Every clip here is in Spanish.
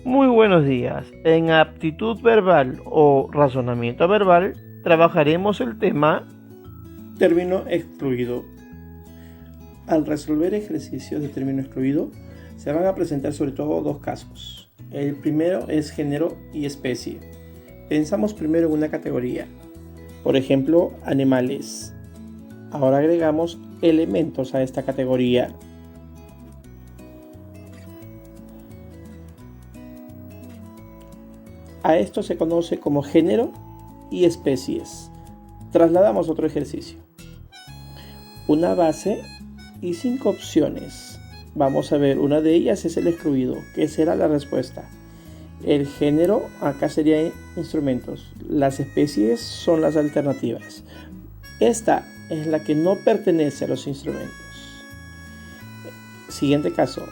Muy buenos días. En aptitud verbal o razonamiento verbal trabajaremos el tema término excluido. Al resolver ejercicios de término excluido, se van a presentar sobre todo dos casos. El primero es género y especie. Pensamos primero en una categoría, por ejemplo, animales. Ahora agregamos elementos a esta categoría. A esto se conoce como género y especies. Trasladamos otro ejercicio. Una base y 5 opciones. Vamos a ver, una de ellas es el excluido. ¿Qué será la respuesta? El género, acá sería instrumentos. Las especies son las alternativas. Esta es la que no pertenece a los instrumentos. Siguiente caso.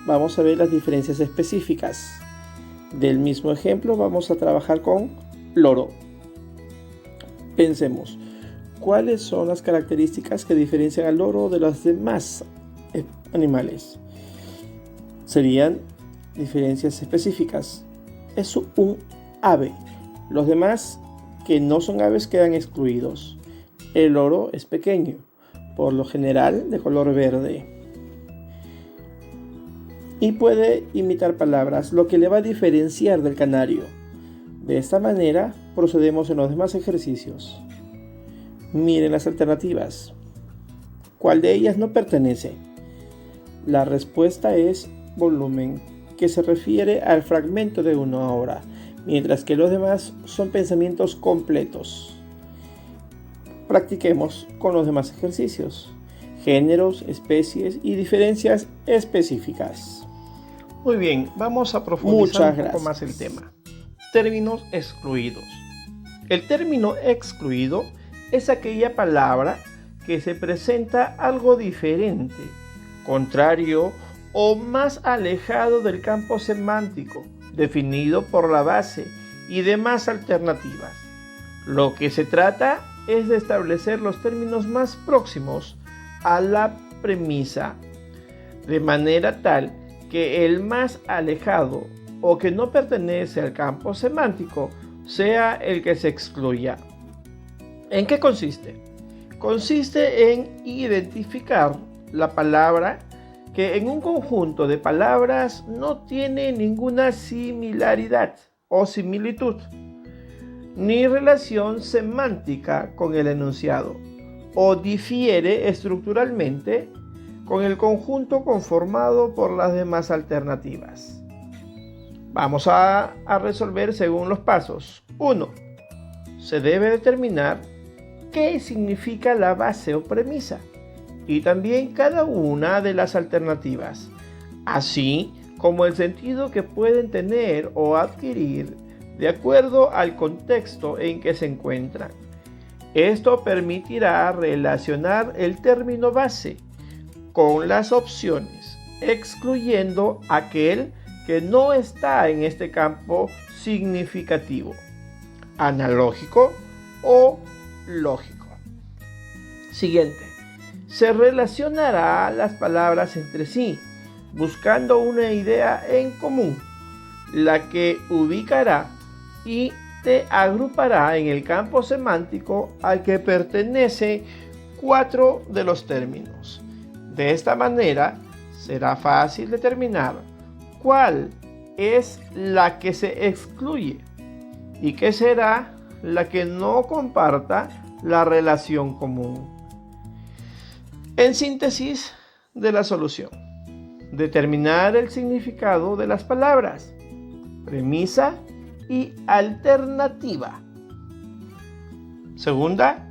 Vamos a ver las diferencias específicas. Del mismo ejemplo vamos a trabajar con loro. Pensemos, ¿cuáles son las características que diferencian al loro de los demás animales? Serían diferencias específicas. Es un ave. Los demás que no son aves quedan excluidos. El loro es pequeño, por lo general de color verde. Y puede imitar palabras, lo que le va a diferenciar del canario. De esta manera procedemos en los demás ejercicios. Miren las alternativas. ¿Cuál de ellas no pertenece? La respuesta es volumen, que se refiere al fragmento de una obra, mientras que los demás son pensamientos completos. Practiquemos con los demás ejercicios. Géneros, especies y diferencias específicas. Muy bien, vamos a profundizar un poco más el tema. Términos excluidos. El término excluido es aquella palabra que se presenta algo diferente, contrario o más alejado del campo semántico definido por la base y demás alternativas. Lo que se trata es de establecer los términos más próximos a la premisa, de manera tal que el más alejado o que no pertenece al campo semántico sea el que se excluya. ¿En qué consiste? Consiste en identificar la palabra que en un conjunto de palabras no tiene ninguna similaridad o similitud, ni relación semántica con el enunciado, o difiere estructuralmente con el conjunto conformado por las demás alternativas. Vamos a resolver según los pasos. 1. Se debe determinar qué significa la base o premisa y también cada una de las alternativas, así como el sentido que pueden tener o adquirir de acuerdo al contexto en que se encuentran. Esto permitirá relacionar el término base con las opciones, excluyendo aquel que no está en este campo significativo, analógico o lógico. Siguiente. Se relacionará las palabras entre sí, buscando una idea en común, la que ubicará y te agrupará en el campo semántico al que pertenece 4 de los términos. De esta manera, será fácil determinar cuál es la que se excluye y qué será la que no comparta la relación común. En síntesis de la solución, determinar el significado de las palabras, premisa y alternativa. Segunda,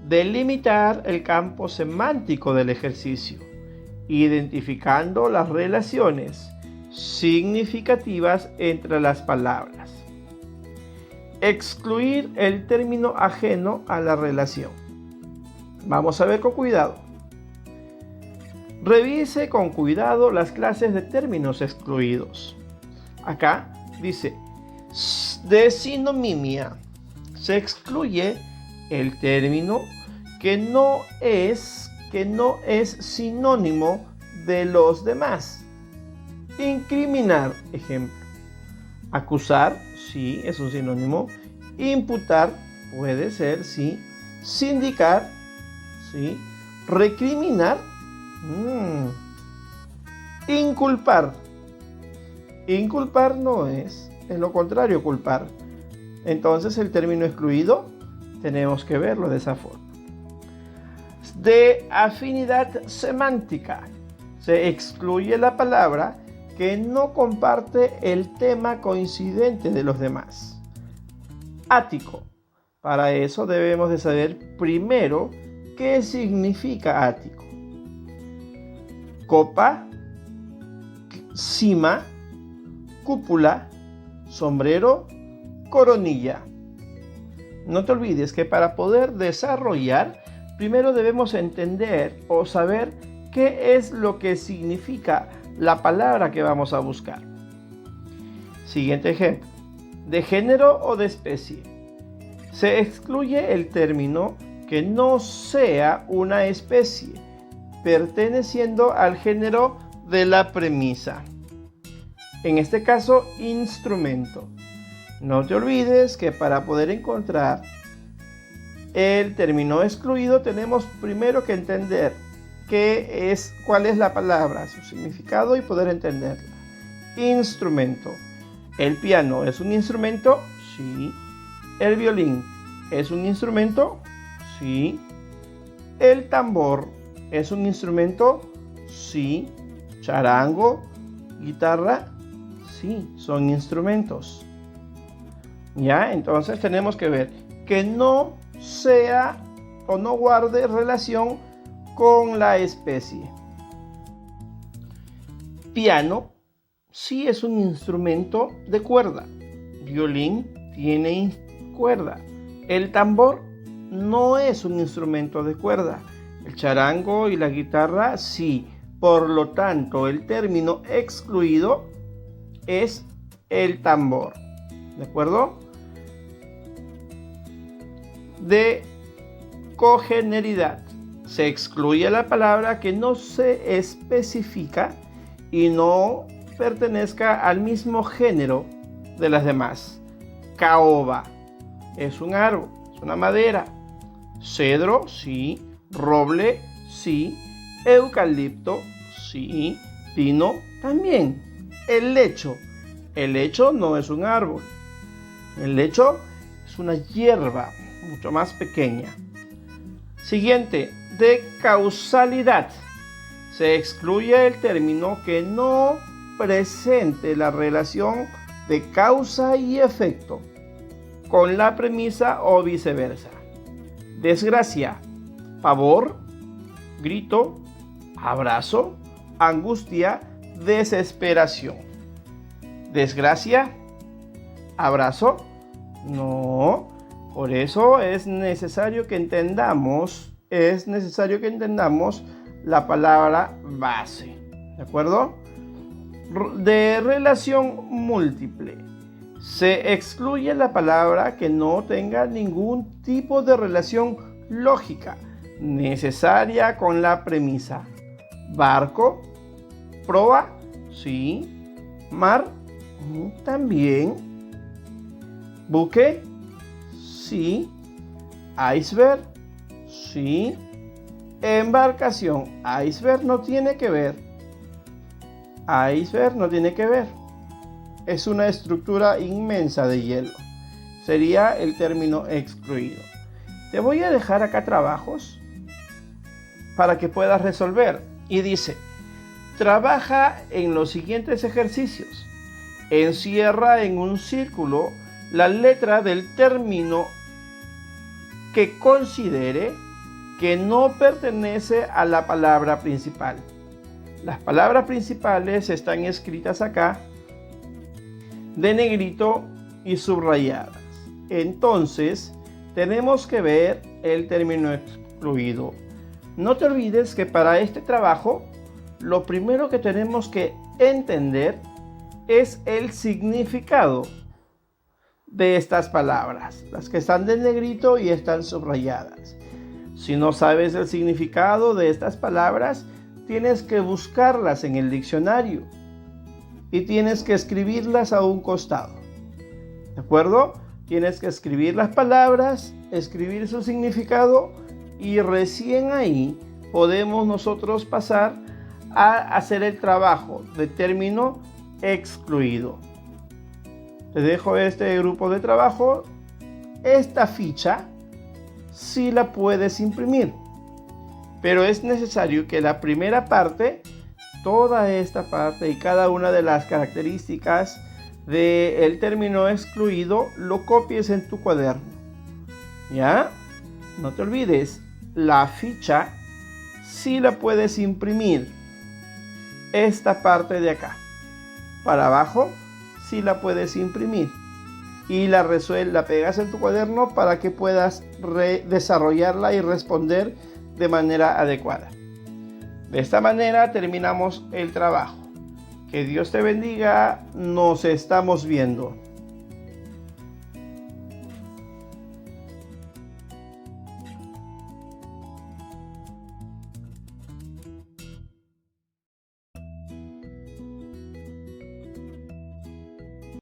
delimitar el campo semántico del ejercicio, identificando las relaciones significativas entre las palabras. Excluir el término ajeno a la relación. Vamos a ver con cuidado. Revise con cuidado las clases de términos excluidos. Acá dice, de sinonimia, se excluye el término que no es sinónimo de los demás. Incriminar, ejemplo. Acusar, sí, es un sinónimo. Imputar, puede ser, sí. Sindicar, sí. Recriminar, inculpar. Inculpar no es lo contrario, culpar. Entonces el término excluido tenemos que verlo de esa forma. De afinidad semántica, se excluye la palabra que no comparte el tema coincidente de los demás. Ático. Para eso debemos de saber primero qué significa ático. Copa, cima, cúpula, sombrero, coronilla. No te olvides que para poder desarrollar, primero debemos entender o saber qué es lo que significa la palabra que vamos a buscar. Siguiente ejemplo. De género o de especie. Se excluye el término que no sea una especie, perteneciendo al género de la premisa. En este caso, instrumento. No te olvides que para poder encontrar el término excluido tenemos primero que entender cuál es la palabra, su significado y poder entenderla. Instrumento. ¿El piano es un instrumento? Sí. ¿El violín es un instrumento? Sí. ¿El tambor es un instrumento? Sí. ¿Charango? ¿Guitarra? Sí, son instrumentos. Ya, entonces tenemos que ver que no sea o no guarde relación con la especie. Piano sí es un instrumento de cuerda. Violín tiene cuerda. El tambor no es un instrumento de cuerda. El charango y la guitarra sí. Por lo tanto, el término excluido es el tambor. ¿De acuerdo? De cogeneridad. Se excluye la palabra que no se especifica y no pertenezca al mismo género de las demás. Caoba es un árbol, es una madera. Cedro, sí. Roble, sí. Eucalipto, sí. Pino, también. El lecho. El lecho no es un árbol. El lecho es una hierba mucho más pequeña. Siguiente, de causalidad. Se excluye el término que no presente la relación de causa y efecto con la premisa o viceversa. Desgracia, pavor, grito, abrazo, angustia, desesperación. Desgracia, abrazo, no. Por eso es necesario que entendamos la palabra base. ¿De acuerdo? De relación múltiple. Se excluye la palabra que no tenga ningún tipo de relación lógica necesaria con la premisa. Barco, proa, sí. Mar, también. Buque, sí. Iceberg, sí. Embarcación, iceberg no tiene que ver. Iceberg no tiene que ver. Es una estructura inmensa de hielo. Sería el término excluido. Te voy a dejar acá trabajos para que puedas resolver. Y dice, trabaja en los siguientes ejercicios. Encierra en un círculo la letra del término que considere que no pertenece a la palabra principal. Las palabras principales están escritas acá de negrito y subrayadas. Entonces, tenemos que ver el término excluido. No te olvides que para este trabajo, lo primero que tenemos que entender es el significado de estas palabras, las que están de negrito y están subrayadas. Si no sabes el significado de estas palabras, tienes que buscarlas en el diccionario y tienes que escribirlas a un costado. ¿De acuerdo? Tienes que escribir las palabras, escribir su significado y recién ahí podemos nosotros pasar a hacer el trabajo de término excluido. Te dejo este grupo de trabajo. Esta ficha sí la puedes imprimir, pero es necesario que la primera parte, toda esta parte y cada una de las características del término excluido lo copies en tu cuaderno. ¿Ya? No te olvides, la ficha sí la puedes imprimir. Esta parte de acá para abajo sí la puedes imprimir y la pegas en tu cuaderno para que puedas desarrollarla y responder de manera adecuada. De esta manera terminamos el trabajo. Que Dios te bendiga. Nos estamos viendo.